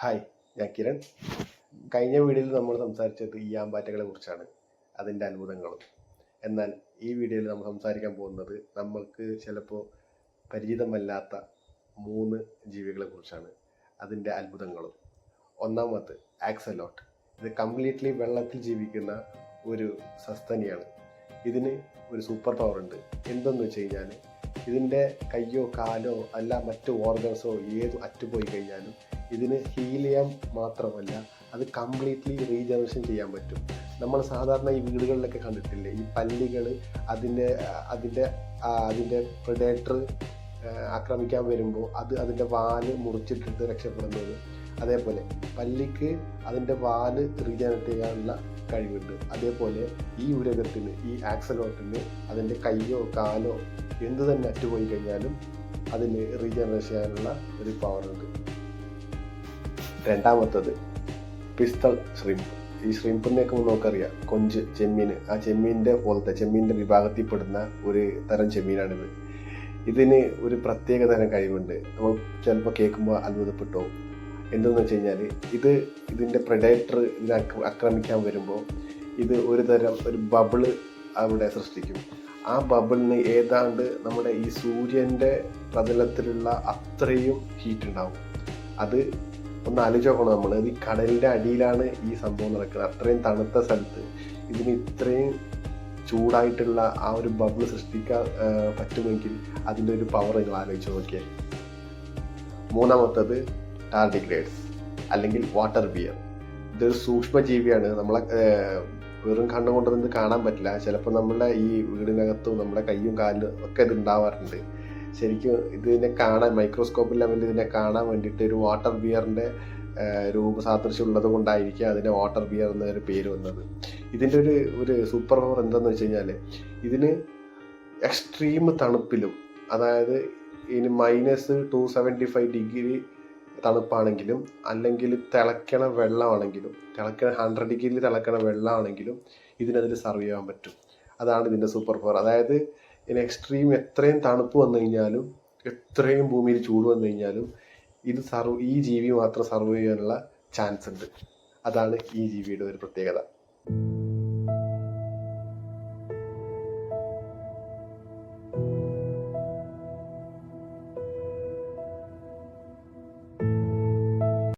Hi, ഞാൻ കിരൺ. കഴിഞ്ഞ വീഡിയോയിൽ നമ്മൾ സംസാരിച്ചത് ഈയാമ്പാറ്റകളെ കുറിച്ചാണ്, അതിൻ്റെ അത്ഭുതങ്ങളും. എന്നാൽ ഈ വീഡിയോയിൽ നമ്മൾ സംസാരിക്കാൻ പോകുന്നത് നമ്മൾക്ക് ചിലപ്പോൾ പരിചിതമല്ലാത്ത 3 ജീവികളെ കുറിച്ചാണ്, അതിൻ്റെ അത്ഭുതങ്ങളും. ഒന്നാമത് ആക്സലോട്ട്. ഇത് കംപ്ലീറ്റ്ലി വെള്ളത്തിൽ ജീവിക്കുന്ന ഒരു സസ്തനിയാണ്. ഇതിന് ഒരു സൂപ്പർ പവർ ഉണ്ട്. എന്തെന്ന് വെച്ച് കഴിഞ്ഞാൽ ഇതിൻ്റെ കയ്യോ കാലോ അല്ല മറ്റു ഓർഗൻസോ ഏത് അറ്റുപോയി കഴിഞ്ഞാലും ഇതിന് ഹീൽ ചെയ്യാൻ മാത്രമല്ല, അത് കംപ്ലീറ്റ്ലി റീജനറേഷൻ ചെയ്യാൻ പറ്റും. നമ്മൾ സാധാരണ ഈ വീടുകളിലൊക്കെ കണ്ടിട്ടില്ലേ, ഈ പല്ലികൾ അതിൻ്റെ അതിൻ്റെ അതിൻ്റെ പ്രെഡേറ്റർ ആക്രമിക്കാൻ വരുമ്പോൾ അതിൻ്റെ വാല് മുറിച്ചിട്ടിട്ട് രക്ഷപ്പെടുന്നത്. അതേപോലെ പല്ലിക്ക് അതിൻ്റെ വാല് റീജനറേറ്റ് ചെയ്യാനുള്ള കഴിവുണ്ട്. അതേപോലെ ഈ ഉരകത്തിന്, ഈ ആക്സലോട്ടിന് അതിൻ്റെ കയ്യോ കാലോ എന്ത് തന്നെ അറ്റുപോയി കഴിഞ്ഞാലും അതിന് റീജനറേറ്റ് ചെയ്യാനുള്ള ഒരു പവറുണ്ട്. രണ്ടാമത്തത് പിസ്തൾ ഷ്രിംപ്. ഈ ഷ്രിംപിനെയൊക്കെ നമുക്കറിയാം, കൊഞ്ച്, ചെമ്മീൻ. ആ ചെമ്മീൻ്റെ പോലത്തെ ചെമ്മീൻ്റെ വിഭാഗത്തിൽപ്പെടുന്ന ഒരു തരം ചെമ്മീനാണിത്. ഇതിന് ഒരു പ്രത്യേക തരം കഴിവുണ്ട്. നമ്മൾ ചിലപ്പോൾ കേൾക്കുമ്പോൾ അത്ഭുതപ്പെട്ടു പോകും. എന്തെന്ന് വെച്ച് കഴിഞ്ഞാൽ ഇതിൻ്റെ പ്രെഡേറ്റർ ഇതിനെ ആക്രമിക്കാൻ വരുമ്പോൾ ഇത് ഒരു ബബിള് അവിടെ സൃഷ്ടിക്കും. ആ ബബിളിന് ഏതാണ്ട് നമ്മുടെ ഈ സൂര്യൻ്റെ പ്രതലത്തിലുള്ള അത്രയും ഹീറ്റ് ഉണ്ടാവും. അത് ഒന്ന് ആലോചിച്ച് നോക്കണം. നമ്മൾ ഈ കടലിൻ്റെ അടിയിലാണ് ഈ സംഭവം നടക്കുന്നത്. അത്രയും തണുത്ത സ്ഥലത്ത് ഇതിന് ഇത്രയും ചൂടായിട്ടുള്ള ആ ഒരു ബബിൾ സൃഷ്ടിക്കാൻ പറ്റുമെങ്കിൽ അതിൻ്റെ ഒരു പവർ നിങ്ങൾ ആലോചിച്ച് നോക്കിയാൽ. മൂന്നാമത്തത് ടാർഡിഗ്രേഡ്സ് അല്ലെങ്കിൽ വാട്ടർ ബിയർ. ഇതൊരു സൂക്ഷ്മജീവിയാണ്. നമ്മളെ വെറും കണ്ണുകൊണ്ട് ഇത് കാണാൻ പറ്റില്ല. ചിലപ്പോൾ നമ്മളെ ഈ വീടിനകത്തും നമ്മുടെ കയ്യും കാലിലും ഒക്കെ ഇത് ഉണ്ടാവാറുണ്ട്. ശരിക്കും ഇതിനെ കാണാൻ മൈക്രോസ്കോപ്പ് ലെവലിൽ ഇതിനെ കാണാൻ വേണ്ടിയിട്ട് ഒരു വാട്ടർ ബിയറിൻ്റെ രൂപസാദൃശ്യം ഉള്ളത് കൊണ്ടായിരിക്കും അതിനെ വാട്ടർ ബിയർ എന്നൊരു പേര് വന്നത്. ഇതിൻ്റെ ഒരു സൂപ്പർ പവർ എന്താണെന്ന് വെച്ച് കഴിഞ്ഞാൽ ഇതിന് എക്സ്ട്രീം തണുപ്പിലും, അതായത് ഇതിന് -275 ഡിഗ്രി തണുപ്പാണെങ്കിലും അല്ലെങ്കിൽ തിളയ്ക്കണ വെള്ളമാണെങ്കിലും 100 ഡിഗ്രിയിൽ തിളയ്ക്കണ വെള്ളമാണെങ്കിലും ഇതിനതിൽ സർവ് ചെയ്യാൻ പറ്റും. അതാണ് ഇതിൻ്റെ സൂപ്പർ പവർ. അതായത് ഇതിന് എക്സ്ട്രീം എത്രയും തണുപ്പ് വന്നു കഴിഞ്ഞാലും എത്രയും ഭൂമിയിൽ ചൂട് വന്നു കഴിഞ്ഞാലും ഈ ജീവി മാത്രം സർവ് ചെയ്യാനുള്ള ചാൻസ് ഉണ്ട്. അതാണ് ഈ ജീവിയുടെ ഒരു പ്രത്യേകത.